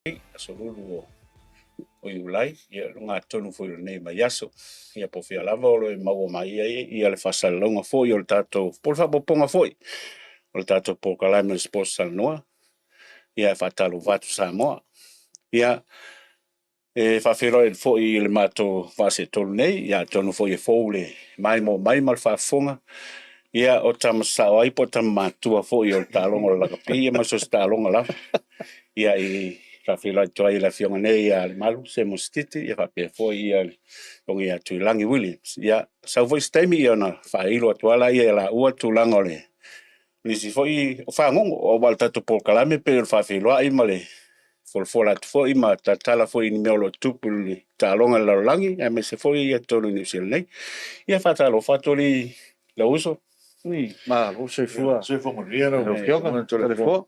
Asolulu o iulai ia lunga tonu foi nei mai aso ia po fia lava o le mau mai ia le fasalonga foi o le tato por fa ponga foi o le tato por kalame sports noa ia fatalo vatu Samoa ia fa fero e foi le mato fase tolu nei ia tonu foi e foule mai mal fa fonga ia o tam sao ai po tam matua foi o talonga la kapi ma so talonga la ia i fa filo toi la fionga nei al malu se mostiti ia fa pe foi ia longi atu langi Williams ia sa foi stemi ia na fa ilo atuala ia la ua tu langole ni si foi fa ngongo o balta tu por kalame pe fa filo ai male for at foi ma tatala foi ni melo tupuli talonga la langi e me se foi ia tonu ni sil nei ia fa talo fatoli la uso Oui, ma lo se fua. Se fua moria no. Lo fioga, le fua.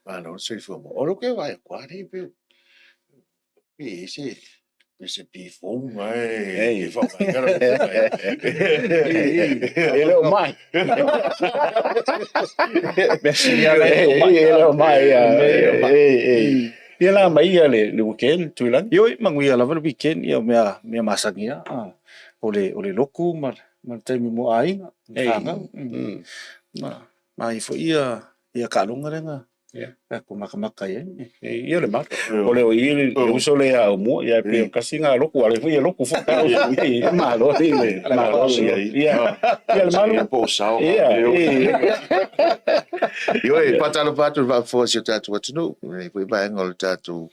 Ma no se fua mo. Oro ke vai quari pe. Pi si. Se pi fo mai. Fa ele o mai. Ele o mai. Ia la mai ia le weekend tu lan. Yo mangui ala va weekend ia me masangia. Ole loku mar taimi mo ai nga ma i fo ia kalunga renga ko maka ia ia le maka ole o ile uso le a mo ia pe kasinga loku ale foi loku fo ka ia malo ile malo ia le malo po sao ia yo e patalo va fo se tatu watu foi vai ngol tatu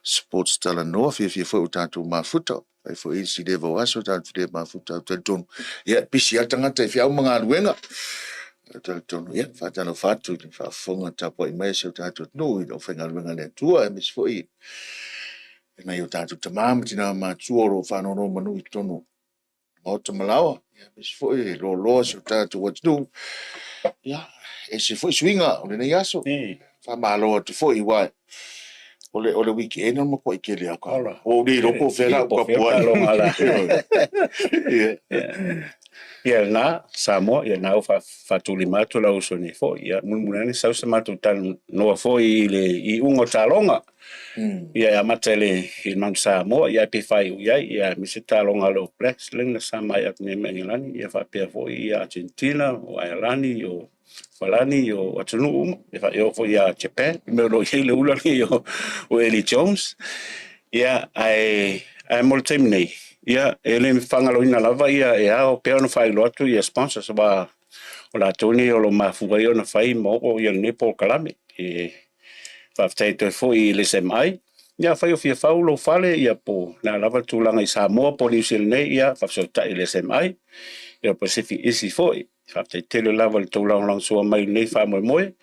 sports tala no fi fo tatu ma futo ai fo i si devo aso tatu de ma futo tatu ia pisi atanga te fi au manga luenga tatu ia fatalo fatu fa fonga tapo i mai se tatu no i do fenga luenga le tua mis fo i na yo tatu tamam tina ma tuoro fa no manu i tonu o te malawa ia mis fo i lo se tatu watu ia e se foi swinga o le nei aso fa malo te foi wa o le weekend no ko i kele aka o le ro ko fera ko pua ia na Samoa ia na fa tuli matu la uso ni fo ia mulmulani sa usa matu tal no fo i ungo talonga ia matele i man Samoa ia pe fai ia mi se talonga lo plex len sama ia me mengelani ia fa pe fo i Argentina o Ireland o falani o atunu eu fui a Japan me lo ile ulani o Eli Jones ai multimni ele me fanga lo ina lava ia o pe no fai lotu ia sponsors ba o la toni o lo mafu ia no fai mo o ia ne por kalame fa taito foi le semai ia fai o fia faulo fale ia po na lava tulanga i Samoa po New Zealand ia fa so ta ile semai ia Pacific isi foi fa te tele lava le tau lang so mai nei fa mo e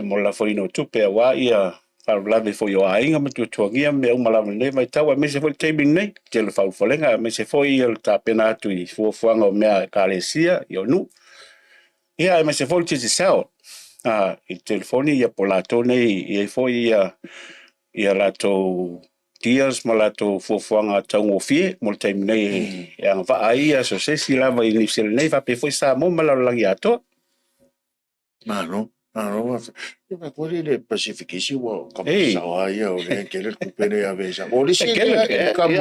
mo la foi no tupe wa ia fa lava foi o ainga ma tu tuangia me uma lava nei mai tau me se foi te nei te le fa folenga me se foi il ta pena tu i fuanga o mea kalesia io nu ia me se foi te sel i telefoni ia polato nei ia foi ia lato dias malato fuanga tau ofie mo te nei ia va ai so se si lava i nipsel nei va pe foi sa mo mala langi ato no ma ko le Pacific isi wo como sao ai o le que le kupene a vesa o le si kam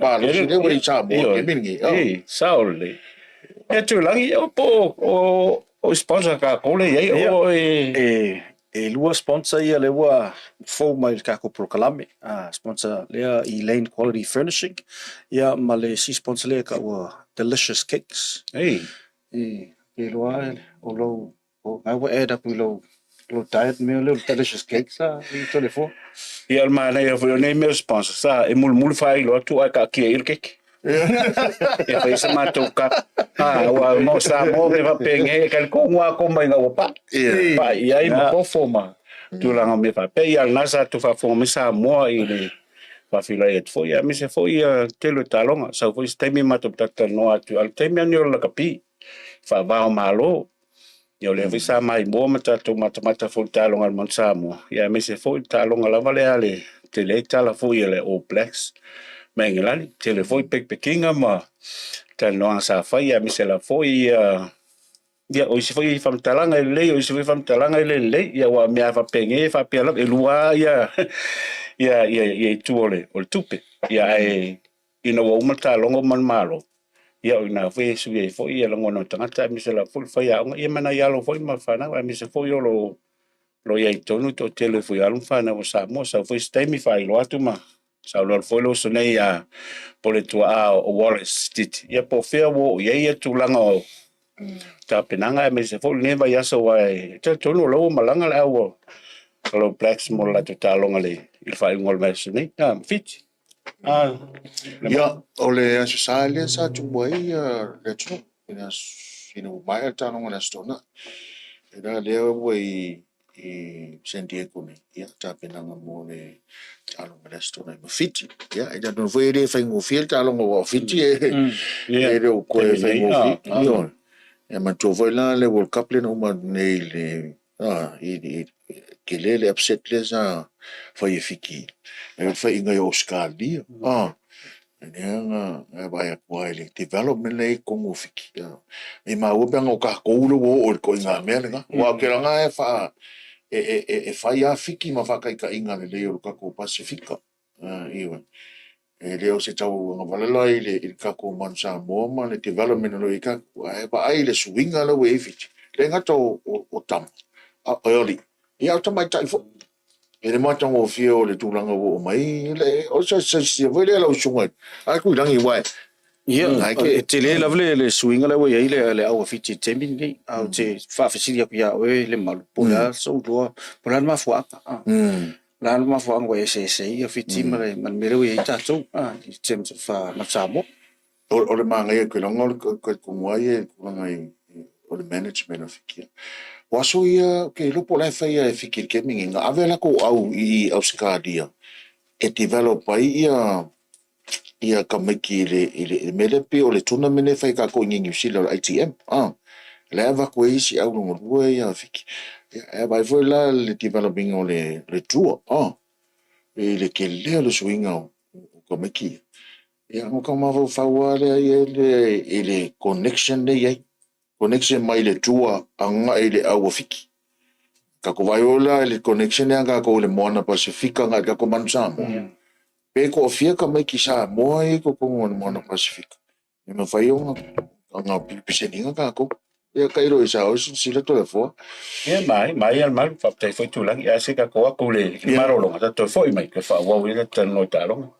ba lo si le wo sa mo ke mingi sao le e tu langi o sponsor ka kole e lua sponsor ia le wa fo mai ka ko proclame sponsor le Elaine Quality Furnishing ia ma le si sponsor le ka wa Delicious Cakes e lua o lo o mai wa add up lo diet me lo Delicious Cakes i telefon ia ma le fo nei me sponsor sa e mul fai lo tu ka ki il cake e poi se ma tocca wa mo sa mo me va penge kal ko wa ko mai nga pa ia i mo forma tu la me fa pe ia nasa tu fa forma sa mo i le fa fila et foi a me se foi te lo talonga sa foi ste mi ma tata no atu al te me no la kapi fa va malo io le visa mai mo mata tu mata fo talonga man sa mo ia me se foi talonga la vale ale te le tala foi le All Blacks mengelani te le foi pekinga ma te no sa fai a mi se la foi ia o se foi famtalanga le o se foi famtalanga le ia wa mea fa penge fa pela e lua ia ia tu o le tupe ia e ina wa umata longo man malo ia ina foi su ia foi ia longo no tangata mi se la ful foi ia mana ia lo foi ma fana mi se foi lo ia tonu to tele foi alum fana o sa mo sa foi stay mi fai lo atu ma sa lo foi lo so nei a pole tua o Wallace tit ia po fea wo ia tu langa o ta penanga me se foi neva ia so ai te tonu lo malanga la o lo blacks mo la ta longa le il fai ngol mes nei fit Ya, ole Australia sa tu boy le tu ina mai ta no na stona. Ina le boy San Diego ni ya ta penanga mo le ta no na stona mo fiti. Ya, ina no foi le fai ngo fiel ta lo fiti e le ko fai ngo fiti. Yo. E ma tu foi la le World Cup le no ma nei le ke le upset le sa foi fiki. E fai ngai Australia. Nga vai a le development le kongo fiki. E ma o banga o ka ko ulo o ko nga menga. Wa ke nga e fa fai a fiki ma fa kai ka inga le o ka ko Pasifika. Iwa. E le o se tau nga valala le ka ko mansa mo ma le development lo i ka e pa ai le swinga lo we fiki. Le nga to o tam. Oli. Ia to mai tai fo. E le mata o fio le tūlanga o mai, o sa vai le lau sunga, a kui rangi wai. Ia, te le lavle le swinga le wai le au fiti temin nei, au te whaafasiria pia oe le malu, pula so tua, pula ma fuaka. La ma fuanga wai se ia fiti ma le mele wai tatou, i terms of matamo. O le manga ia kui langa ko kumwai e kulangai o le management of kia. Waso ia ke lupo lai fai e fikir ke mingi nga ave la ko au i Australia e develop ai ia ka meki le mele pe o le tournament fai ka ko ngi sila o ITM le ava ko isi au no rua ia fiki e vai foi la le developing o le tour e le ke le swing o ko meki ia mo ka ma fa wa le connection le ia connection mai le tua anga ele au fiki ka ko vai ola le connection anga ko le Moana Pasifika nga ka ko mansamo pe ko fia ka mai ki sa mo ai ko ko Moana Pasifika e me fai anga piseninga ka ko e ka iro isa o sila to le fo mai al mal fa te foi tu lang ia se ka ko le marolo ta to foi mai ka fa wa wi ta no ta lo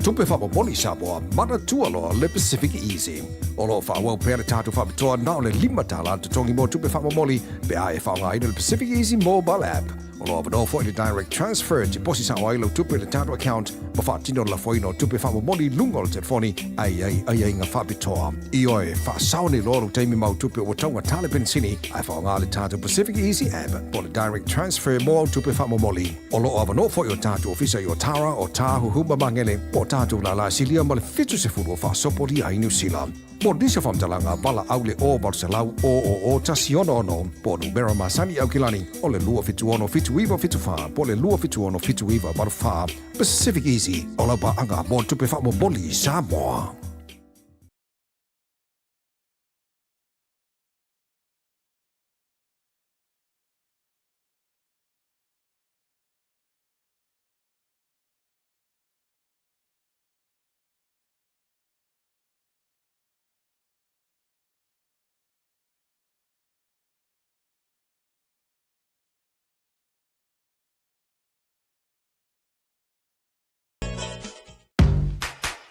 tupe whamomoli Samoa, mana tualoa le Pacific Easy. Olo whaua pere tātu whamatoa na o le 5 tala te tongi mo tupe whamomoli pe ae whaunga ina le Pacific Easy mobile app. Olo avano fo i le direct transfer te posi sa wailo tupe le tātu account ma whaatino la foino tupe whamomoli lungo le telefoni ai ngā whapitoa. I oe whaasaone loro teimi mau tupe o taunga tale pensini ai whaunga le tātu Pacific Easy app po le direct transfer mo tupe whamomoli. Olo avano fo i o tātu ofisa i o Tara o Tāhu Huma Mangele po tātu la silia ma le fitu se furu o whaasopori ai New Zealand. Mo disa whamtalanga wala aule o Barcelau o Tasiono ono po numero masani au kilani o le lua fitu ono fitu iwa fitu wha po le lua fitu ono fitu iwa baru wha Pacific Easy o lau pa anga mo tupe wha mo boli Samoa.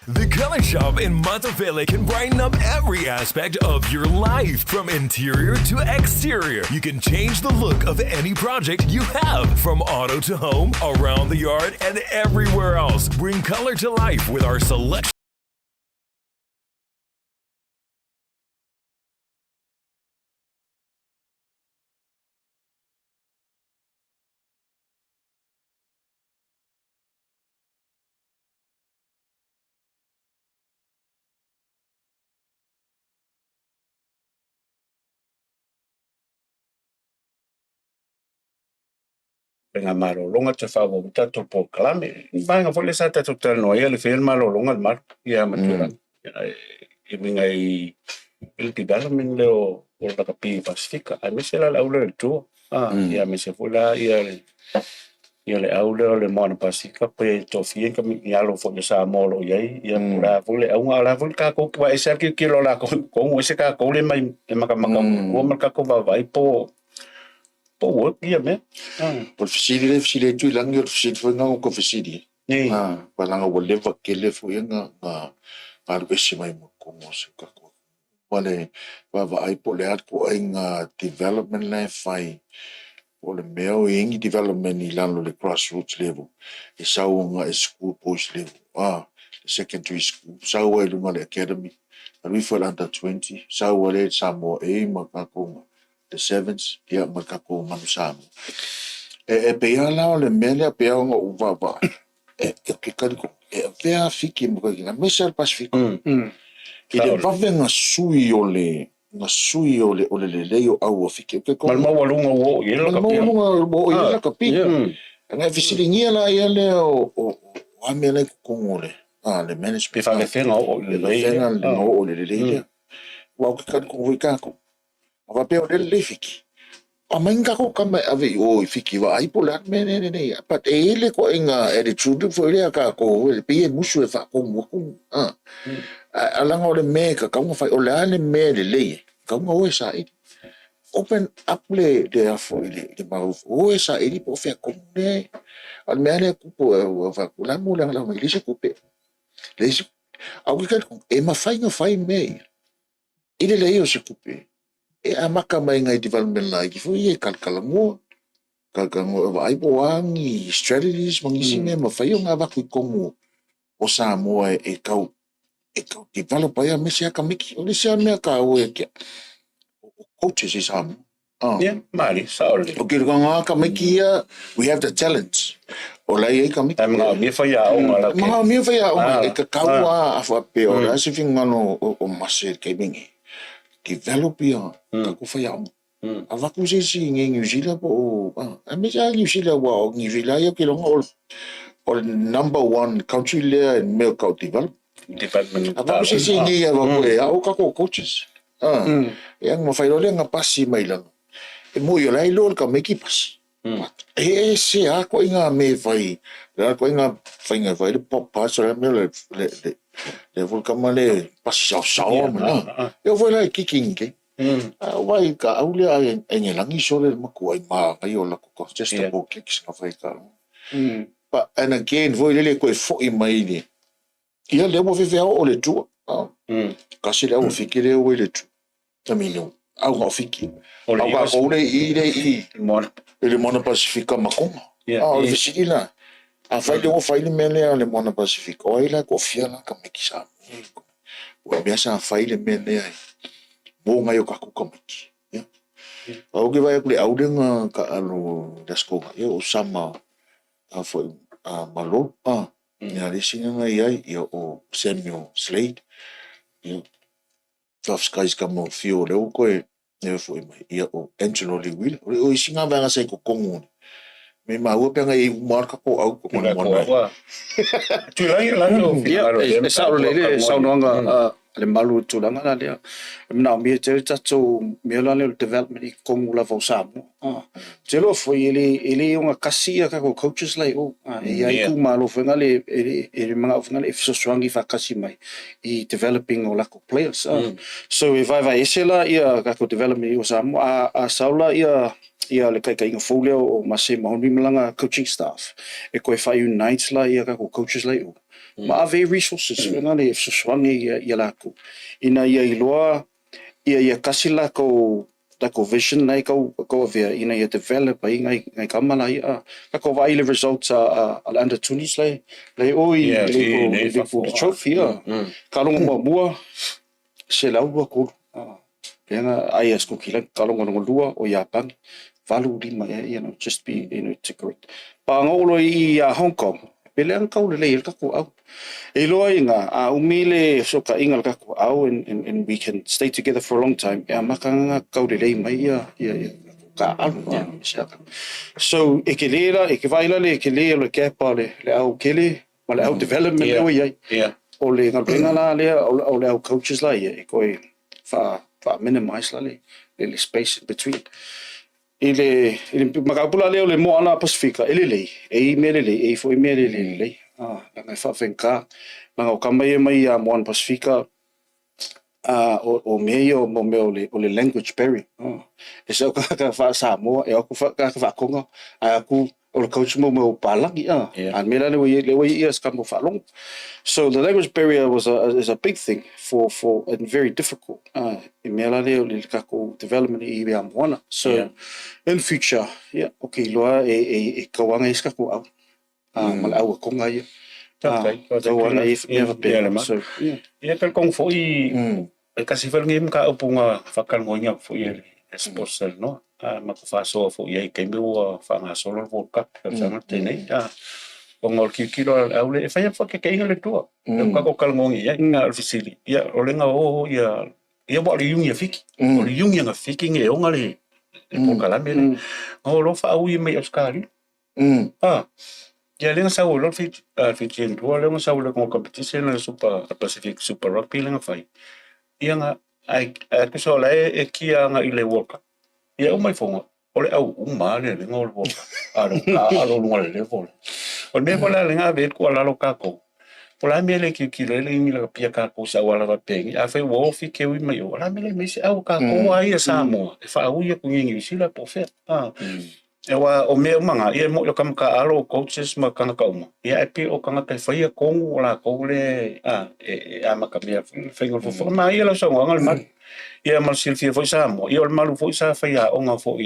The Color Shop in Matavele can brighten up every aspect of your life, from interior to exterior. You can change the look of any project you have, from auto to home, around the yard, and everywhere else. Bring color to life with our selection. Penga malolonga te whawa tato po kalame. Vanga fole sa tato tala noa ia le wheel malolonga le mar. Ia matura. I minga i development leo o laka pi Pasifika. Ai mese la aule le tua. Ia mese fula ia le aule o le moana Pasifika. Pe tofien ka mi alo fole sa molo iai. Ia mura fole aunga ala fole kako kwa esa ki kilo la kongo ese kako le mai e makamaka. Ua makako vavai po work ia me. Por fisili tu lang yo fisili fo nga ko fisili. Palanga wo leva kele fo nga arvesi mai mo ko mo se ka ko. Wale va ai po le at ko nga development le fai. O le meo ingi development i lano le grassroots level. E sau nga school post level. Secondary school. Sau ai lunga le academy. Alwi fo under 20. Sau le Samoa e makako the sevens ia makako manusamu pea lao le mele pea nga uvava ke kaliko vea fiki mo ka mesal Pacifico i le vave nga sui o le leo au fiki ke ko mal walunga wo ia la kapi nga fisilingia la ia le o amele ko ngole le management pe fa fenga o le leo wa ke kaliko ko va pe o le fiki a mainga ko kama ave o fiki va ai pola me ne but ele ko inga attitude fo le ka ko pe musu e fa ko mo ko ala ngore me ka nga fa o la ne me le ka nga o sa i open up le de fo le ma o sa i po fe ko ne al me ale ku po va ko la mo la me le se ko pe le a wi ka e ma fai me ile le yo se ko pe e amaka mai ngai development la ki fu ye kalkalango ai po angi strategies mangisi me ma fa yo nga va ku komo o Samoa e kau develop ya me se ka miki o le se me ka o ke coaches is mari saole o ke nga ka miki we have the talents o la ye ka miki ma mi fa ya o ngala ma mi fa ya o e ka kaua afa pe o la se finga no o maser ke bingi develop ya ka ku fa ya ava ku se si New Zealand po a me ja New Zealand wa New Zealand ya ke lo all number one country there in milk out development ava ku se si ngi ya wa ku ya o ka ko coaches yang mo fa lo le nga pasi mai lang e mo yo lai lo ka me ki pasi e se a ko inga me fai la ko inga fai le pop pass le le volcamale passa sao eu vou lá kicking ke vai ka aulia en langi sole maku ai ma ai ola ko just a book kicks na vai ka but and again voi le ko fo i mai ni ia le mo fe o le tu kasi le o fiki le o le tu tamino au ngo fiki au ga o le i le mona Pacifica makonga o le fiki la a fai le mele le mona Pacifica o ila ko fia la ka mekisa o biasa fai le mele ai mo ngai o ka ku ka meki au ke vai le au denga ka alo dasko o sama a foi a malo ia le singa ia o Samuel Slade ia Tough Skies ka mo fio le ko e foi mai ia o Angelo Lewis o singa va sa ko kongu me mau penga i marka ko au ko mona tu la no e sa le sa no nga le malu tu langa la le na mi te tso mi la le development I kongu la sa te lo foi ele unha kasia ka ko coaches lai o e ai ku malo fenga le manga fenga le so strong fa kasi mai I developing o la ko players so if I esela ia ka ko development o sa a saula ia le kai inga folio o mase mahoni malanga coaching staff e ko fa unite la ia ka ko coaches lai o ma ave resources fenga le so strong ia la ko ina ia iloa ia kasi la ko vision nei ko via ina ia develop ai ngai kamala ia ka ko vai le results al under 20s le o le trophy ka longo mua se la ua ko penga ai as ko kila ka longo lua o Japan valu lima just be to correct pa ngolo I Hong Kong pele ang kau le ka ko au e loa inga a umile so ka inga ka ko au and we can stay together for a long time e makanga kau le mai ia ka alu so e ke lera e ke vaila le ke le ke pa le au kele ma le au development le ia o le ngal la le o le au coaches la ia e ko fa minimize la le space in between ele makapula le mo ana Pacifica ele e mele e foi mele le ngai fa venka nanga kamai mai a mo ana Pacifica o meio mo le language barrier e so ka fa sa mo e aku fa konga aku o le coach mo palangi an mela le ia ska mo fa long so the language barrier is a big thing for and very difficult e mela le ka ko development I be amona so in future okay loa e kawanga iska ko au mal au konga ia never been so ia ka kong foi e kasi fel ngim ka upunga fakal ngonya foi sponsor no ma ko fa so fo ia ke meu fa nga solo World Cup sa mate nei o ngol kilo au le fa fa ke inga le tua ka ko kal ngongi ia inga ofisili ia o lenga o ia bo le yungi fiki o le yungi nga fiki nge o ngale po kala me o lo fa u me oskari ia lenga sa o lo fit fit o lenga sa o le competition le super Pacific Super Rugby lenga fai ia nga ai ke so la e kia nga ile World Cup ia o mai fonga o le au umale le ngol World Cup alo ngol le vol o me vola le nga vet ko la lo kako o la me le ki le ngi la pia ka ko sa wala va pengi a fe wo fi ke wi mai o la me le me se au ka ko ai sa mo e fa u ia ku ngi si la po fe e wa o me manga ia mo yo kam ka alo coaches ma kanga ka uma ia e pe o kanga ka fa ia ko la ko le e ama ka me fe ngol fo ma ia la so ngal ma ia mal silfia foi sa mo ia o malu foi sa fa ia o nga fo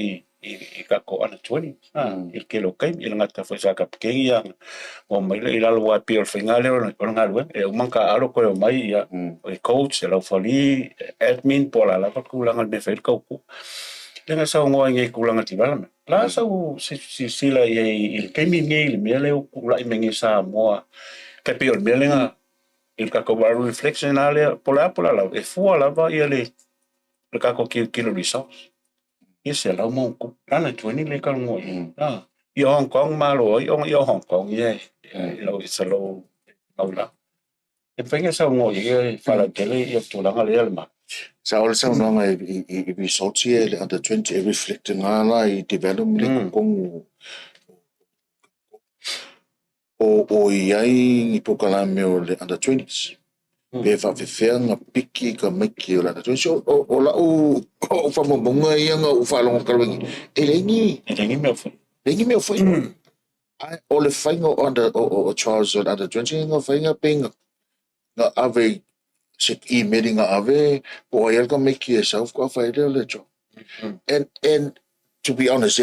I ka ko ana 20 il ke lo kai il ngata foi sa ka ke ia o mai le ila lo pe o fingale o ngal e o manka alo ko mai ia e coach e lo fali admin pola la ko la ngal me fe ko lenga sa ngo ngai kulanga development la sa si la il ke mi ngai me le o la mengi sa mo ka pe o me lenga il ka ko reflection ale pola la e fu la va ia le ka ko kilo resource ese la mo ko ana 20 le ka ngo ia Hong Kong malo ia Hong Kong ia lo isalo aula e penga sa ngo ia fala tele ia tulanga le ma sa ol sa no ngai I results le under 20 reflecting ala I development kong o iai I pokala me o le under 20s pe fa fe nga piki ka meki o la so o la o fa mo bonga ia nga o fa longa kalwengi elengi me foi o le fainga under o Charles under 20 nga fainga penga nga ave se I meeting nga ave o ai ka make yourself ko fa le jo and to be honest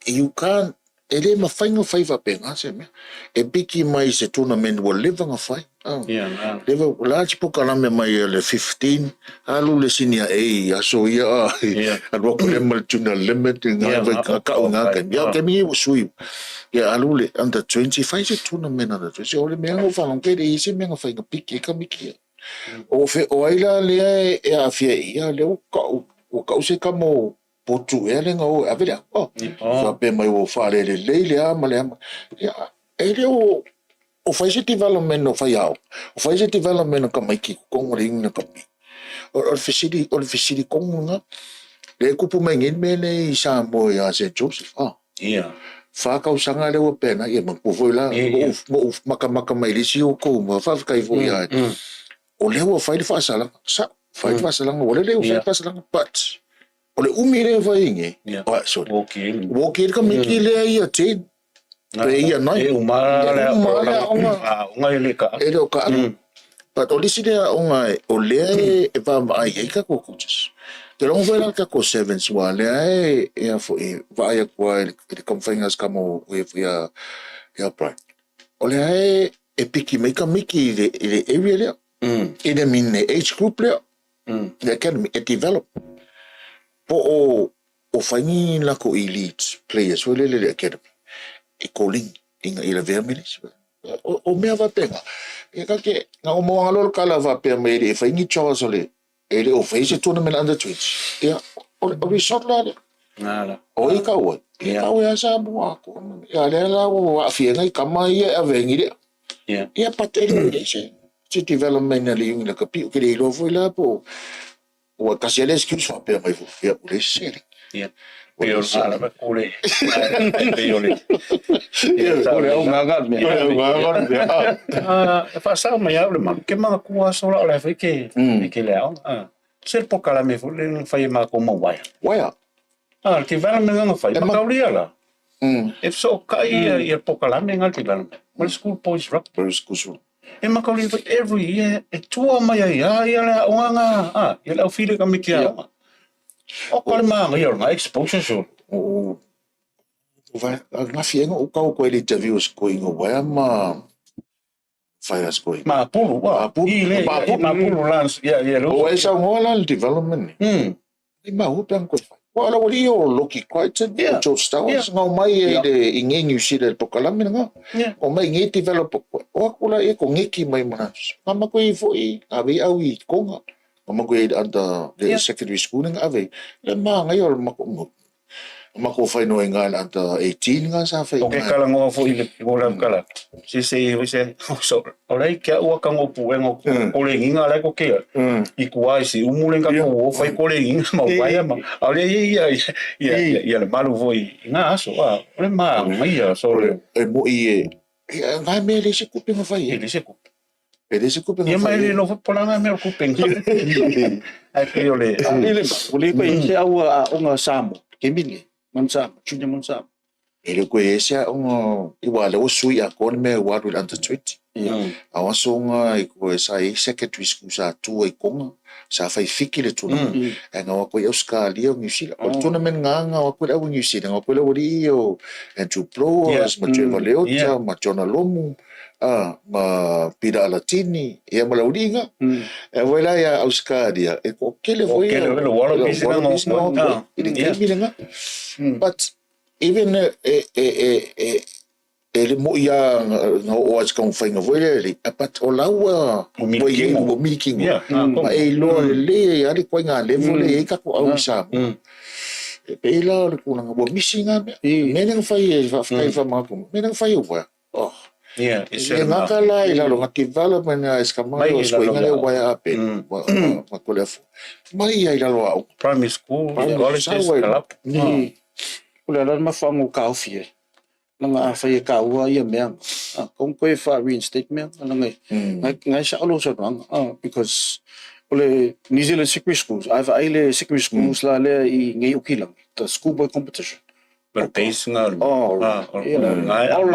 you can't ele ma fainga faiva penga se me e biki mai se tournament will live nga fai live large pokala me mai le 15 alu le senior a so ya a rock le mal tuna limit nga ka nga ya ke mi sui ya alu le under 25 se tournament under 20 o le me nga fa long ke de ise me nga fainga biki ka miki o fe o ila le e a fie ya le o ka se ka mo potu ele nga o avela fa pe mai o fa le a male ya ele o faz development no faiao o faz development ka mai ki ko ring na ka o fisidi ko nga le ku pu mai ngin me le sa mo ya se Joseph fa ka usanga le o pena ye mo fu la mo maka mai le si o ko mo fa ka I vo ya o le o fa sala fa sala o le o fa sala but ole umire vai nge sorry okay ka miki le ia te pe ia nai umara unga ele ka ele o ka but ole si le unga ole e va mai ka ko coaches te long vai ka ko sevens wa le e fo e vai kwa e confingas como we ya prime ole e piki me ka miki le area le e min age group le the academy it develop o faingi la ko elite players o le academy e calling inga ila vermilis o me va penga e ka ke na o mo ngalo kala va pe me e faingi Charles le ele o face tournament under 20 ya o shot la nada o I ka o ya sa mo ko ya le la o afia ngai kama ia a vengi ya patele se development na le inga ka pi ke le lo foi la po o kasi ele excuse fa pe mai ya o le sele pero ala ba kule Ole au nganga me. fa sa mai au le ma ke ma ku aso la le fa ke le au ser pokala me fu le fa ma ko mo wai waya ke vela me nga fa ma ka la if so ka ia pokala me nga ke vela mal school boys rock school e ma ka every year e tua mai ia le onga ia le file ka me ke o ka le ma ia nga exposure so vai nga fienga o ka ko ele interviews ko ingo waya ma fire ko ma pulu wa ile ma pulu lans ia o esa ngola development ma hutang ko wala wali o loki quite jo stars nga mai de ingenyu sile pokala me nga o mai ngi develop o kula e ko ngiki mai mana mama ko I foi abi au I konga mama ko anda the secondary school nga ave le ma nga yo ma ko fai no nga anda 18 nga sa fai okay kala ngo fo ile gola kala si so ora ke o ka ngo pu ngo ko le nginga la ko ke I kuai si umulenga ko fai ko le nginga ma vai ma ale ia le malu voi nga so ole ma mai so e mo I nga me le se kupe nga fai ele se ku ele se kupe nga ia mai fai le no fo la me ku pen ai pe ole Ile ole ko se au o nga samo. Kemini Mansam, Junior Mansam. ele ko ese o igual o sui a kon me wa do under 20 a so nga ko esa secondary school sa tu e konga sa fai fiki le tu nga ko Australia o New Zealand o tournament nga ko le New Zealand ko le o and to pros ma Trevor Leota ma Jonah Lomu ma Pira Latini e ma Lauringa e voila ya Australia e ko kele foi le wala bisina nga but even ele mo ia o as kan fainga voile but o lawa o making ma e lo le ya ri ko nga level e ka ko au sa pe la ko nga bo missing me nang fai fa ma ko me nang fai wa it's nga kala ila lo development is ka ma o ko nga le wa ya pe ma ko le mai ila lo primary school college club Ole la ma fangu ka ofie. Nga fa ye ka wa ye me. Kong ko fa reinstatement nga sa alo sa rang because ole New Zealand secondary schools I've ile secondary schools la le I ngai ukilang the schoolboy competition. But base nga all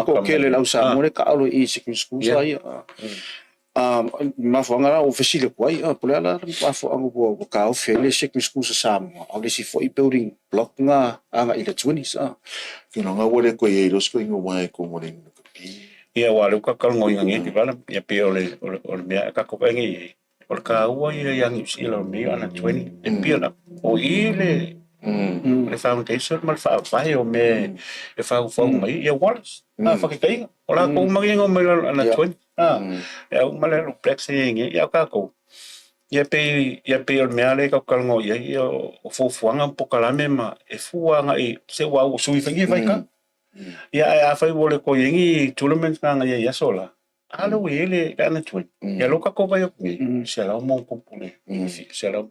ko kele la sa mo le ka alo I secondary schools la mafuanga o fesile kwai pula la mafuanga bo ka o fele secondary school sa Samoa au le si foi building block nga anga i le 20s Ke no nga wale ko ye lo sko ingo mai ko mo ning ka pi. Ia wale ka kal ngoi ngi ti bala ia pe ole mea ka ko ngi ole ka ua ia yang si lo mi ana 20 e pia o ile le foundation mal fa vai o me e fa mai ia wallace fa ke kai ola ko magi ngo me ana 20 ya o male lo plex ngi ia ka ko ia pe ole mea le ka kal ngoi ia o fuanga pokalame ma e fuanga i se wa o sui fa vai ka ia fai wole ko yengi tournament nga ia sola alo ele kana tui ia loka ko vai se la mo ko pule se la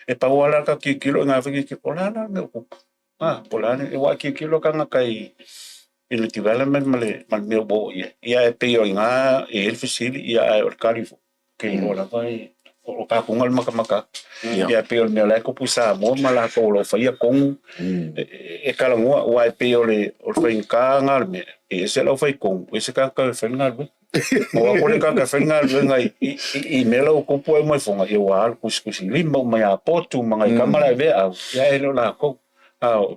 e pa wala ka kilo nga fa ki ola na me ko pola e wa kilo ka nga kai il development mal me bo ia e pe nga e el fisili ia o kalifo ke ola vai o ka kungal maka ia pe o me la ko pusa mo mala ko lo fa ia kong e kala ngua wa pe o le o fa inka ngal me e se lo fa kong e se ka fa ngal be mo ko le ka fa ngal be ngai i me lo ko po mo fonga e wa ku si limba mai a potu mai kamera be a ia e lo la ko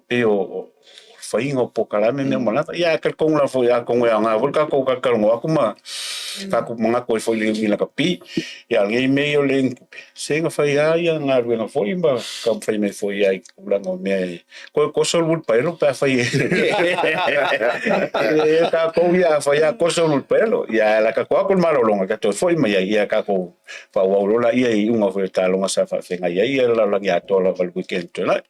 pe o fa ingo po kala me mo la ia ka kong la fo ia kong ya nga vol ka ko ka ngua kuma ka ku mga ko fo le mi la ka pi ia ngai me o le se nga fa ia nga ruenga fo imba ka fa me fo ia ku la ngo me ko sol bul pa lo pa fa ia ka ko ia fa ia ko sol bul pa lo ia la ka ko malo longa ka to fo ima ia ka ko fa wa lo la ia i unga fo ta longa sa fa nga ia la ya to la val weekend la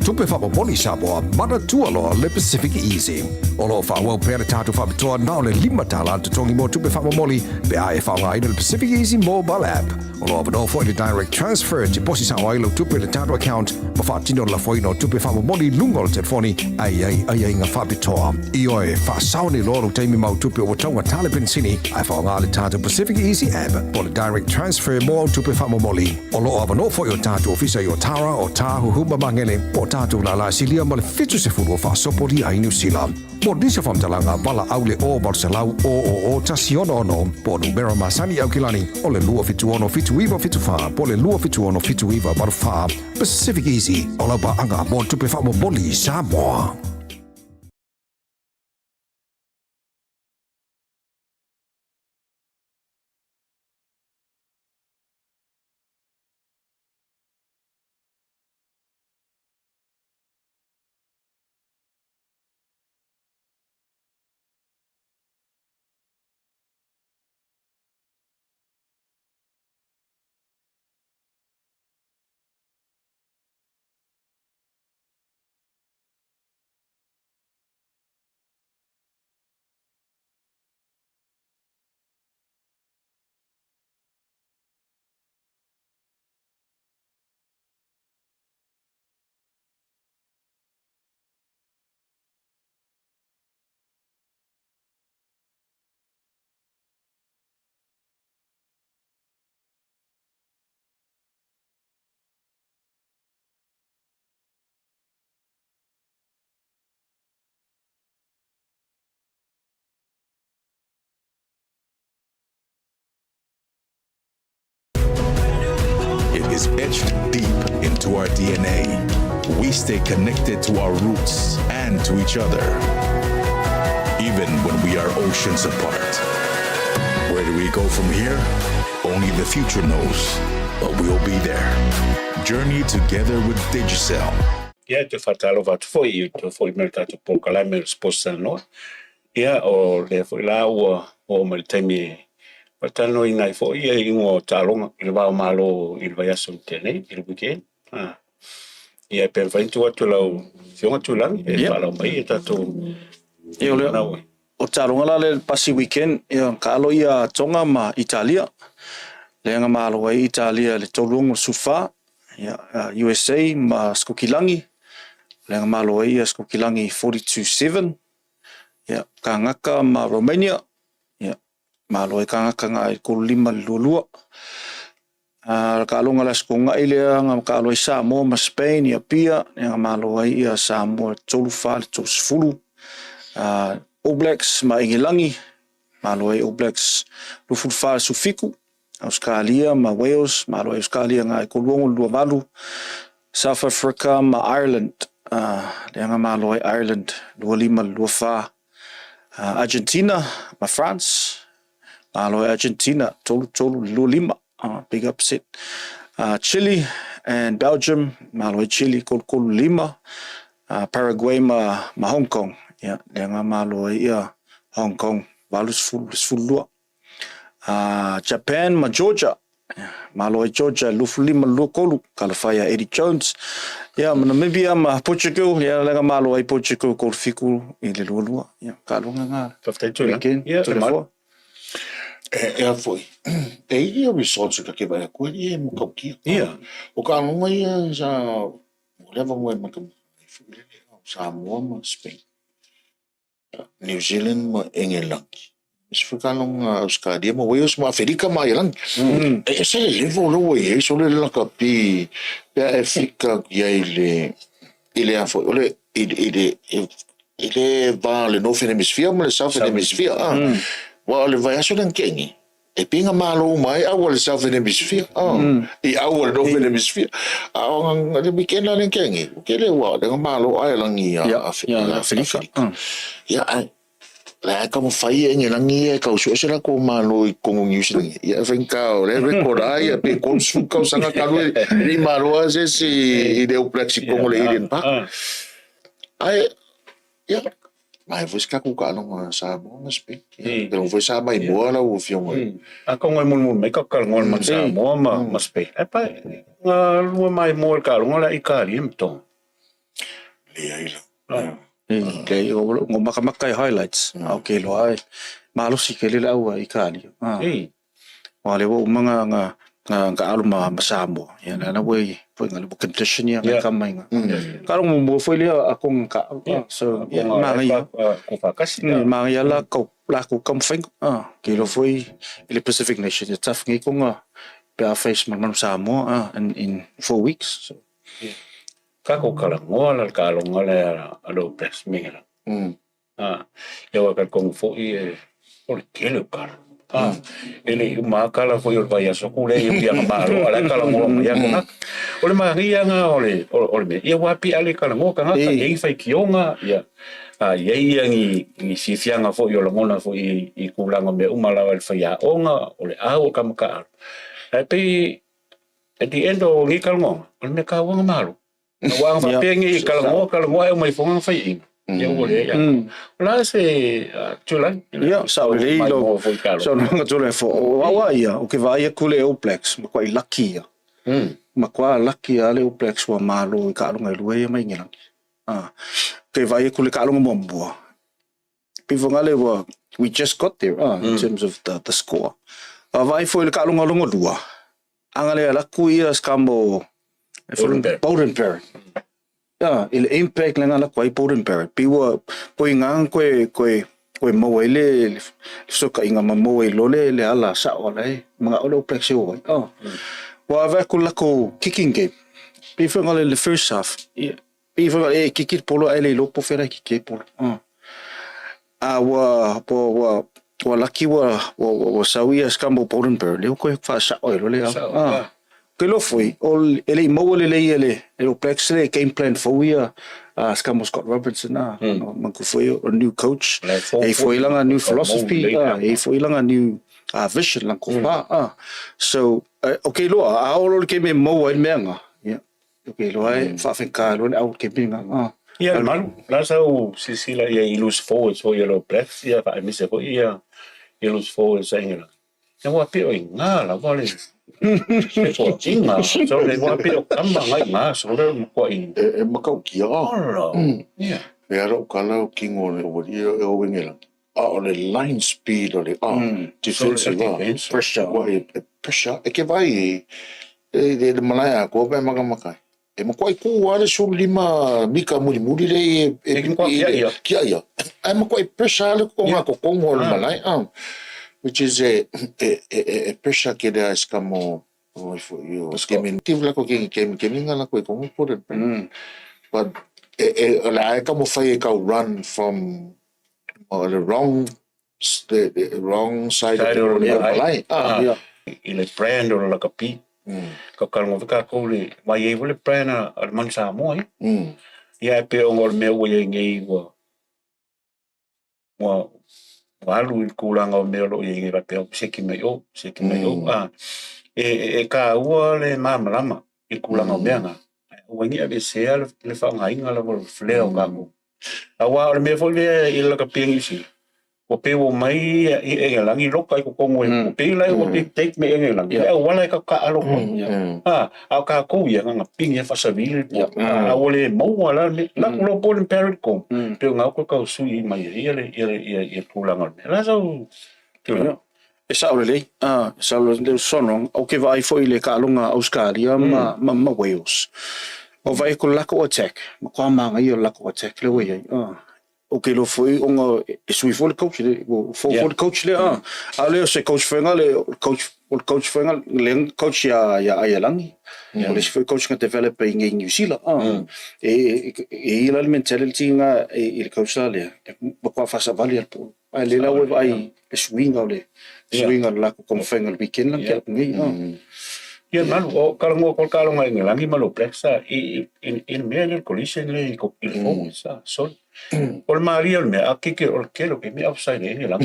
tupe whamamoni Samoa, mana tualoa le Pacific Easy. Olo whawau pere tātu whamitoa nao le lima tala te tongi mo tupe whamamoli pe a e whaunga ina le Pacific Easy mobile app. Olo avano fo i le direct transfer te posi sa wailo tupe le tātu account ma whaatino la fo ino tupe whamamoli lungo le telefoni ai ngā whapitoa. I oe whaasaone loro teimi mau tupe o taunga tale pensini ai whaunga le tātu Pacific Easy app po le direct transfer mo tupe whamamoli. Olo avano fo i o tātu ofisa i o Tara o Tāhu Huma Mangele po tātu la la silia ma le fitu se furu o whaasopori ai New Zealand. Mo nisa whamtalanga wala au le o Barcelau o tasi ono po numero masani au kilani o le lua fitu ono fitu iwa fitu wha po le lua fitu ono fitu iwa baru wha Pacific Easy o lau pa anga mo tupe wha mo boli Samoa. is etched deep into our DNA. We stay connected to our roots and to each other, even when we are oceans apart. Where do we go from here? Only the future knows, but we'll be there. Journey together with Digicel. Ia te whatalo watu foi i te foi mele tatu pōkalai mele sposa noa. Ia o le foi la ua o mele taimi watano i ngai foi ia ingo tālonga i le wao malo i le vaiaso tenei i le weekend. Ia pe whaintu atu lau fionga tūlangi e whalau mai e tatu Ia o leo, o tāronga la le pasi weekend, ia ka alo ia tonga ma Italia. Leanga malo ai Italia le tolungo sufa, ia USA ma Skokilangi. Leanga malo ai Skokilangi 42-7. Ia ka ngaka ma Romania. Ia malo ai ka ngaka ngai ko 5 lulua. Ka alonga la skonga ilea nga ka alo ai Samoa ma Spain ia pia. Leanga malo ai ia Samoa tolufa le tosfulu. All Blacks ma Ingilangi, malo ai All Blacks lufulfa sufiku. Australia ma Wales, malo ai Australia ngai ko luongo lua valu. South Africa ma Ireland, leanga malo ai Ireland 25 luafa. Argentina ma France, malo ai Argentina tolu 25, big upset. Chile and Belgium, malo ai Chile ko 5. Paraguay ma Hong Kong. Ya, leanga malo ai ia Hong Kong valus full. Japan ma Georgia. Malo ai Georgia lufu 5 kolu kalafaya Eddie Jones. Ya, Namibia ma Portugal, ya leanga malo ai Portugal ko fiku i le lua. Ya, kalunga nga. Ia To the floor. E foi. E ia results ka ke vai ko ia mo ka ki. Ia. O ka no ia sa leva mo ma ka Samoa ma Spain. New Zealand ma England. Is verkanong Australia ma Wales ma Afrika ma Ireland. E se le levo lo e so le la kapi pe Afrika ia ile afo ole ile va le Northern Hemisphere ma le Southern Hemisphere. Wa le vai aso dan kengi. E pinga malo mai au le Southern Hemisphere. E au le Northern Hemisphere. Au le weekend la kengi. Ke le wa le malo ai langi Afrika. Ya la como fai en langi ka uso se la ko malo I kongo news langi. Ya venka le recordai pe konsu ka sanga kalu ni malo se si ideu plexi kongo le irin pa. Ai ya mai vos ka ku ka no sa mo na speak. Pero vos sa mai boa la o fiong. A kongo mun me ka ngol man sa mo ma spe. E pa lu mai mo ka ngol I ka rim to. Le ai. Kay ngo makamakay highlights. Okay lo ai. Malo si kelila au I kali. Wale wo mga nga aluma masamo. Yan na way po nga lubu condition ya kamay nga. Karong mo foi le akong ka. So mga ko fakas mga yala ko la ko kamfeng. Kilo foi ile Pacific Nation. Tough ngi ko nga pa face man samo in 4 weeks. So kako kala ngola kalo ngola alo pes mingala ya wakal kong fo I or kelo kar ele makala fo yo vaya so kule yo yang malo ala kala ngola ya ko ole maria nga ole me ya wapi ale kala ngoka nga ye fai kionga ya ye yang I si fianga fo yo ngona fo I kulanga me umala wal fa ya onga ole au kamka tapi at the end o ngi kala ngo ole me ka wanga malo wang fa pengi kalau mo ay may fongang fai ya ole ya la se tulan ya sa ole lo so no tulan fo wa ya o ke vai kule All Blacks ma kwai lucky ya ma kwa lucky ale All Blacks wa malo ka lo ngai luai mai ngilang ke vai kule ka lo mombo people ngale wa we just got there in terms of the score vai fo ka lo ngalo dua angale la kuia scambo Bowden Barrett. Ya, il impact lang ala kwai Bowden Barrett. Piwa po ingang kwe mawele so ka inga mawele lole le ala sa wala mga olo plexio. Wa va ko lako kicking game. Piwa ngale le first half. Piwa kikit polo ele lo po fera kikit polo. Wa laki wa sawia scambo Bowden Barrett. Le ko fa sa oil le ke lo foi o ele mo ele o plex le game plan for ia Scott Scott Robinson man ko foi o new coach e foi langa new philosophy e foi langa new vision lang ko pa so okay lo a o ke me mo ai menga okay lo ai fa ka lo au ke pinga Ja, man, laat zo Sicila je lose forward so je lo plex ja fa mi se ko ia je lose forward sa Engeland. Ja wa pe o nga la vale. Se ko jinga so le wa pe o kamba ngai nga so le ko in. Makau kia. Ja. E ara o kala o kingo le o ia o wingela. O le line speed o le defensive pressure pressure e ke vai de malaya ko pe maka e mo koi ku ale so lima mika muri le kia ia e mo koi pressure le ko nga ko mo le malai which is a pressure ke da skamo for you skimming tiv la ko ke nga la ko important but la ka mo fai ka run from the wrong side of the malai Ile brand o la kapi. Ka kalmo ka ko le mai e vole prana al mansa mo ia pe o ngol me o ye ngai wa walu kulanga o me lo ye ngai pe se ki me o e ka ua le mamalama i kulanga o me nga o ngi ave se le fa ngai ngala mo fleo ka mo awa o me fo le i la kapi ngi si o pe o mai e langi loka ko kongo o pe lai o te take me e langi e wala ka alo a ka ko ia nga pinga fa savile a ole mo wala la ko po en parent ko pe nga ko ka sui mai e kulanga la so e sa ole sa le sono o ke vai foi le ka longa Australia ma Wales o vai ko la ko attack ma ko manga i la ko attack le we okay lo foi onga sui for coach le for coach le ale se coach fenga le coach fenga le coach ya langi le foi coach nga developing in New Zealand e la mentality nga il coach le ko fa sa vali al po le la we ai swing la ko fenga le weekend lang ke ngi ya man o kalongo ko kalonga ngi langi malo plexa in me collision le ko il fo sa sol Ol Maria me aki ke ol kelo ke me upside ni lang.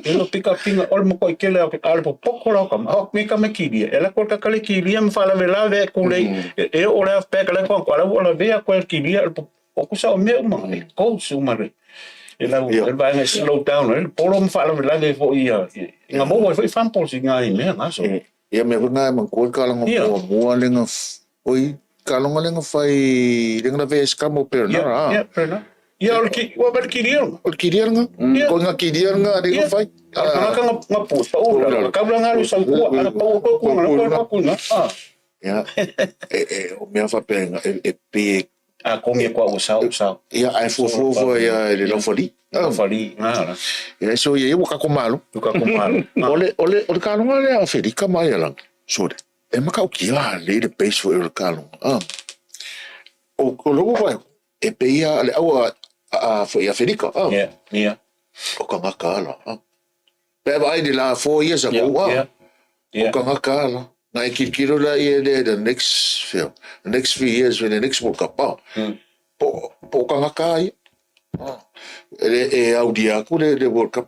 Elo pick pinga ol mo ko kelo al poko la kam. Me ka me kili. Ela ko ka kale kili am fala vela ve kule e ol af pek la ko la ol ve ko kili al poko sa me ma ko su mare. Ela el va en slow down el polo mo fala vela ve fo ia. Nga mo foi fan pol singa me nga so. Ia me nga man ko ka lang mo lenga oi kalonga lenga fai lenga vez kamo perna perna ia ol ki wa ber kirier nga ko nga kirier nga lenga fai ka nga pu pa o ka bla nga lu sang ko ana pa ko nga ya o me fa penga e pe a kom ye kwa usa ya ai fo ya le lo foli nga ya so ye wo ka ko malo ole kalonga le Afrika mai lang so e maka o kia le base for el kalong o logo vai e peia le aua foi a Federica o ka ngakala pe vai de la 4 years ago o ka ngakala na ikikiro la ye the next few years when the next World Cup po ka ngakai e audia ku de World Cup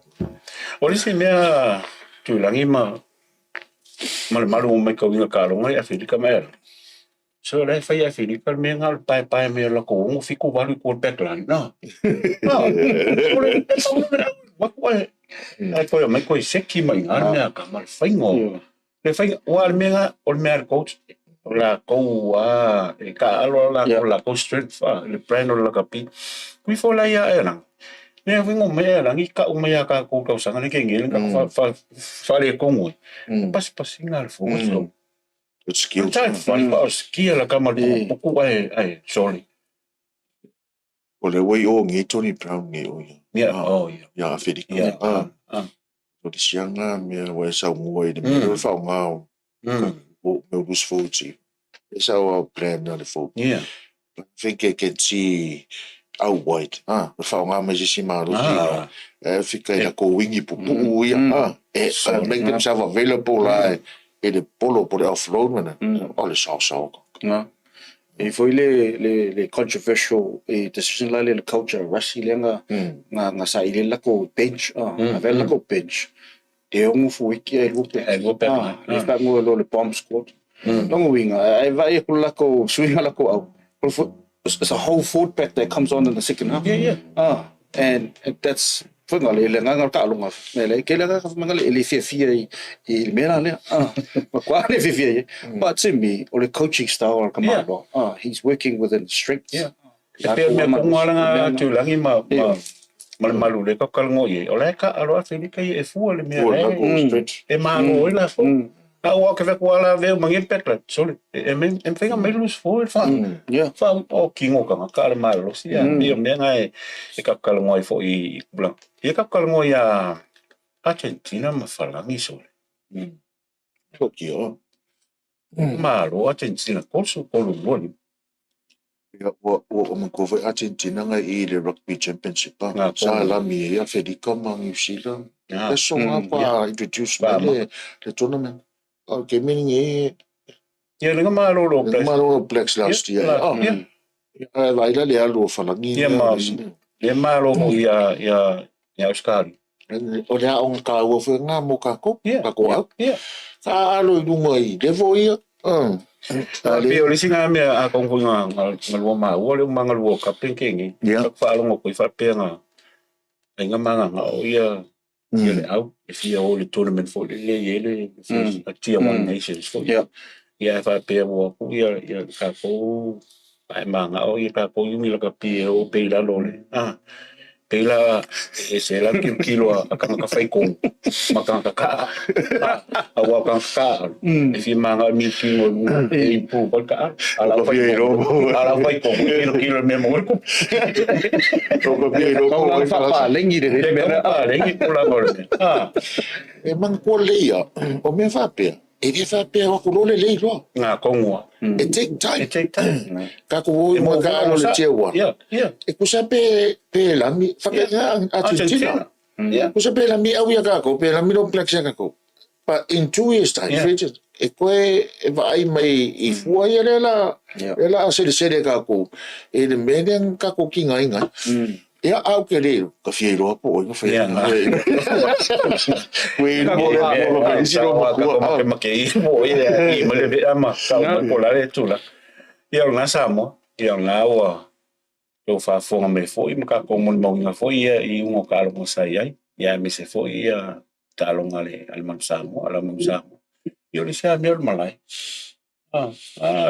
oli se mea tu langi malu mai ko nga kalonga e Afrika mer so le fai Afrika me ngal pai me la ko ngo fiku valu ko backland no what ai foi mai ko seki mai ana ka mal fai ngo le fai wal me nga ol mer coach la ko e ka alo la ko strength le brand la kapi kui fo la ya era me vingo me la ngi ka o me ka ko ka sanga ke ngel ka fa le ko ngoi pas singal fo so it's skill skill la kama ko ai sorry ole we o ngi Tony Brown ngi o ya Federica o di sianga me we sa ngoi de me fa ngao o me bus fouti esa o plan na le fo think I can see out wide fa nga me si maru fica na ko wingi pupu make themselves available e le polo po le off-road mana, o le sao. Nga. E foi le controversial decision la le culture Rasi le nga sa ile la ko bench a vel la ko bench e o fu wiki e lupe e fa mo le bomb squad long winga e vai ko la ko swing la ko au it's a whole forward pack that comes on in the second half and that's foi le nga ka longa me le ke le ka manga le fia i mera le ma kwa le fia but to me or the coaching style kamalo he's working within strengths Pe me ko ngala tu langi malu le ka kalngo ye ola ka alo afili ka e fu le me e malo la fo a wa ke ko ala ve mangi pekla sole e men en fenga me lose forward fa o kingo ka le malo si ya me nga e ka kalngo fo i blanc e ka kalngo ya Argentina ma falangi sole Tokyo. malo Argentina ko su ko lu boni o ko foi Argentina nga i le rugby championship sa la mi ya Federico Mang New Zealand e so nga pa introduce le tournament okay meaning ye le malo lo Blacks last year vai la le alo falangi le malo ya Oscar o le on ka wo foi nga mo ka ko ka alo du mai le voi Tapi oli singa me a kong nga ngalwa ma wole mangalwa ka penkengi fa lo ko fa penga nga manga nga o ya le au if you all the tournament for le a tier 1 nations for ya fa pe wo ku ya ka ko ai manga o ya ka ko yumi la ka pe o pe la lo le Pela se la kilo a ka fai kong maka ka awa ka e fi manga mi kilo e pu ka ala fai kong kilo me mo ko ko fa lengi de lengi pula gol e man ko le ya o me fa pe e vi fa pe ko le le lo na kongwa it take time ka ko mo ka lo le chewa e ku sa pe la mi fa pe Argentina ku sa pe la mi au ya ka ko pe la mi lo plexa ka ko but in 2 years time e ko e vai mai i fu ya la se ka ko e de meden ka ko kinga inga ya au ke le ka fiero po o fa ya we mo si ro ko ma ke mo i mo le ama ka ko la le tula ya na samo ya na wa lo fa fo me fo i ka ko mo nga fo i un ka mo sai ai ya me se fo ya talo ngale al man samo yo le sa me malai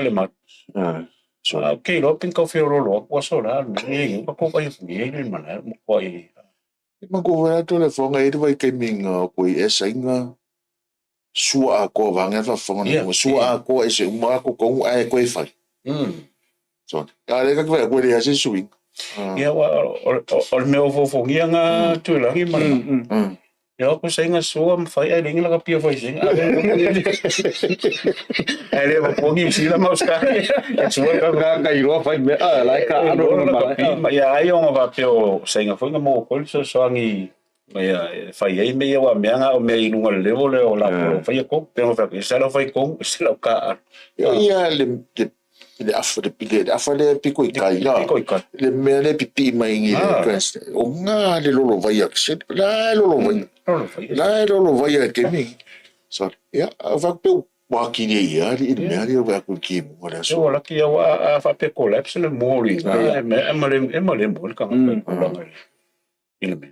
le mat so okay lo pin ko fiero lo ko so la ni ko ko ni ni malai mo ko i ma ko va to le fo nga i vai ke ming ko i esinga sua ko va nga fa fo nga sua ko e se ma ko ai ko i fa so ya le ka ko le ya se swing ya wa o me o fo ngia nga tu la ngi mana ya ko sai nga sua ma fai ai ngi la ka pia fai sing ele va ko ngi si la ma ska ya sua ka i ro fai me lai ka ma ya ai o va pio sai nga fo nga mo ko so ngi ya fai ai me ya wa me nga o me i lunga le vole o la ko fai ko pero fa se la fai ko se la ka ya le afale piko i kai le me le pipi mai ngi o nga le lolo vai akse la lolo vai ke mi so ya va pe wa ki ni ya i me ari va ku ki mo la so la ki wa fa pe collapse le mori ma le mo ka ma ile me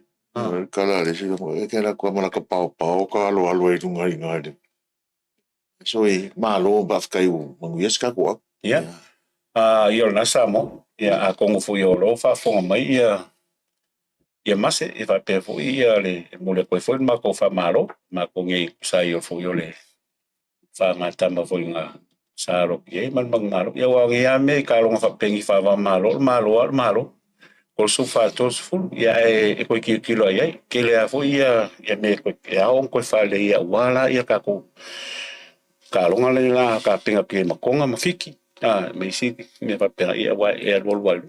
kala le se mo ke la ko mo la ka pau ka lo e tunga i ngade so e malo ba ka u mo yes ka ko yo na samo ya a kongo fu yo lo fa fo mai ya mase e va pe fu le mo le ko fu ma ko fa malo ma ko ngi sa yo fu yo le fa ma tama fu nga sa ro ye man mang malo ya wa ya me ka lo fa pengi fa va malo ko su fa to fu ya e ko kilo ya ke le fu ya me ko ya on ko fa le ya wala ya ka ko ka lo nga le la ka pinga pe ma ko nga ma fiki me si me va per ia wa e wal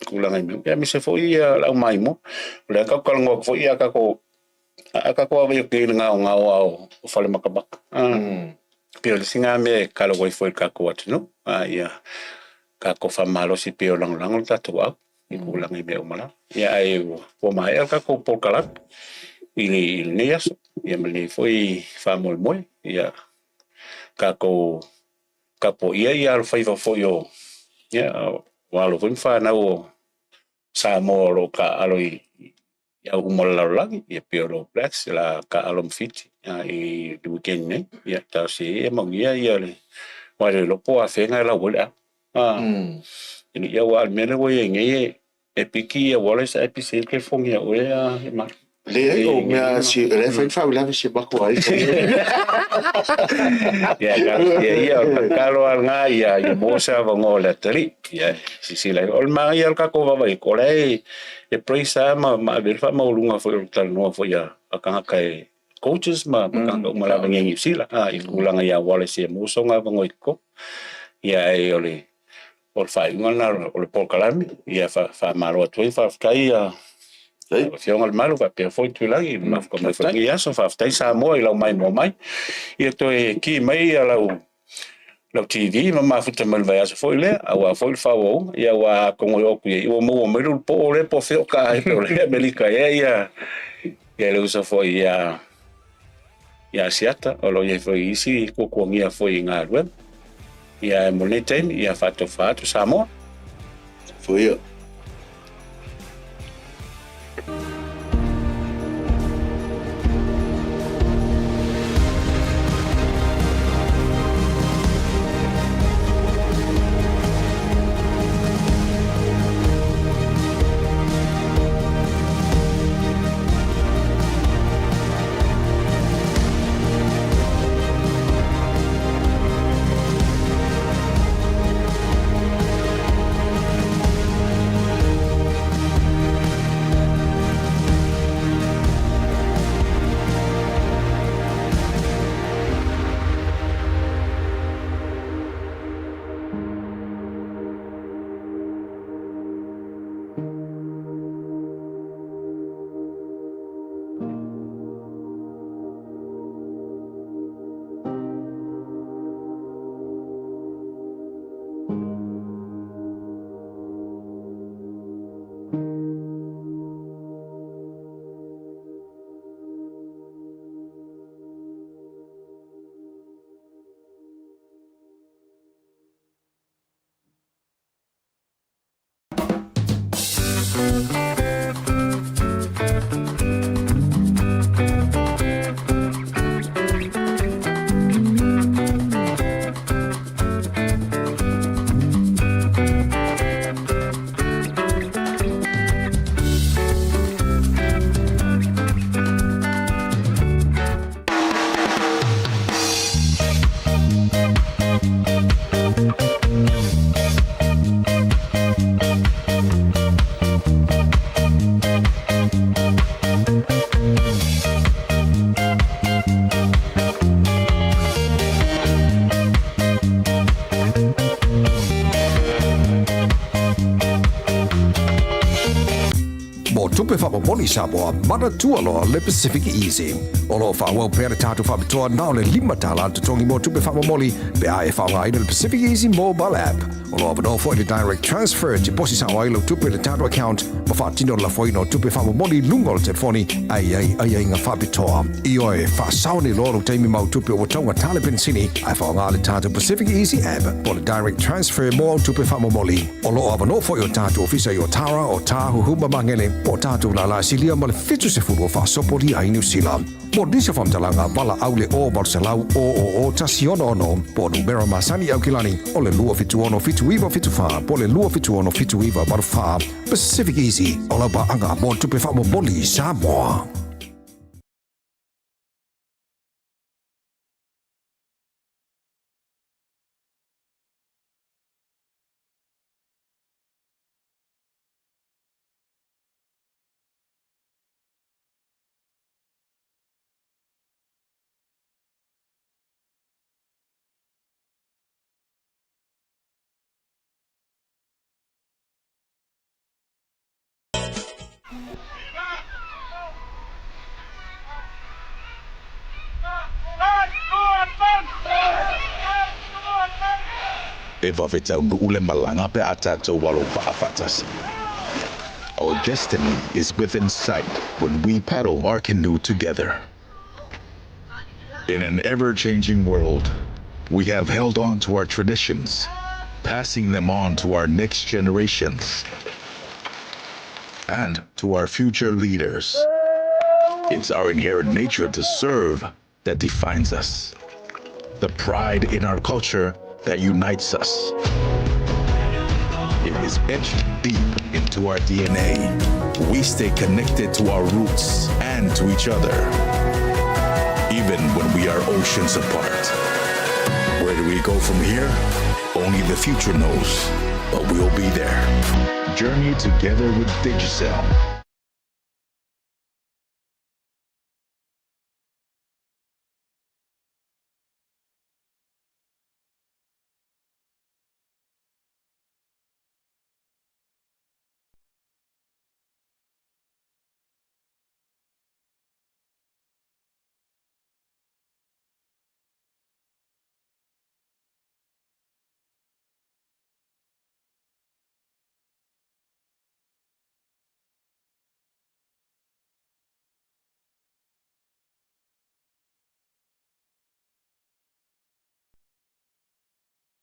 kula ngai me ya me se foi la mai mo le ka ko ngo foi ka ko ave ke nga o fale makabak Pio le singa me kalo wai foi ka ko atu no. Ia ka ko fa malo si pio lang lang ta tu au. I kulang I me umala. Ia ai po mai ka ko por kala. Ili ne yaso. Ia me foi fa mol moi. Ia ka ko kapo ia al fai fo yo. Ia walo fun fa na o sa mo lo ka aloi ya umol lagi ya piolo blacks la ka alom fit I du weekend ne ya ta si e mo ya le wale lo po a fenga la wala ini ya wa me le wo ye nge e piki ya wala sa episode ke fong ya o ya ma Le o me si le fa fa la si ba ko ai. ya kalo al nga ya mo sa va ngola tri ya si la ol ma ya ka ko va ko le e presa ma ver fa ma lunga fo tal no fo ya aka kai coaches ma ka ma la ngi sila I kulang ya wala si mo so nga ngoi ko ya e ole ol fa ngona ol por kalami ya fa malo tu fa kai ya Fiong al malo va per foi tu lagi ma como fa ya so fa tai sa mo I la mai mo mai ia to e ki mai ala la TV ma futa mal vai so foi le a foi fa o ia wa como eu ku o mo po le po feo ka e le America ia le usa foi ia siata o lo ia foi isi ko ko ia foi nga web ia mo le tem ia fato sa mo Foi tupe whamamoni Samoa, mana tualoa le Pacific Easy. Olo whawau pere tātu whamatoa nao le 5 tala te tongi mo tupe whamamoli pe a e whaunga ina le Pacific Easy mobile app. Olo avano fo i le direct transfer te posi sa wailo tupe le tātu account ma whaatino la fo ino tupe whamamoli lunga o le telefoni ai ngā whapitoa. I oe whaasaone loro teimi mau tupe o taunga tale pensini ai whaunga le tātu Pacific Easy app po le direct transfer mo tupe whamamoli. Olo avano fo i o tātu ofisa i o Tara o Tahu Huma Mangele po tātu la silia ma le fitu se furu o whaasopori ai New Zealand. Mo disa whamtalanga wala aule o Barcelau o Tasiono ono po numero masani au kilani o le lua fitu ono fitu iwa fitu wha po le lua fitu ono fitu iwa maru wha Pacific Easy o la ba anga mo tupe wha mo boli Samoa. e wawhita ule malanga pe atato walo pa'awhatasi. Our destiny is within sight when we paddle our canoe together. In an ever-changing world, we have held on to our traditions, passing them on to our next generations and to our future leaders. It's our inherent nature to serve that defines us, the pride in our culture that unites us. It is etched deep into our DNA. We stay connected to our roots and to each other, even when we are oceans apart. Where do we go from here? Only the future knows, but we'll be there. Journey together with Digicel.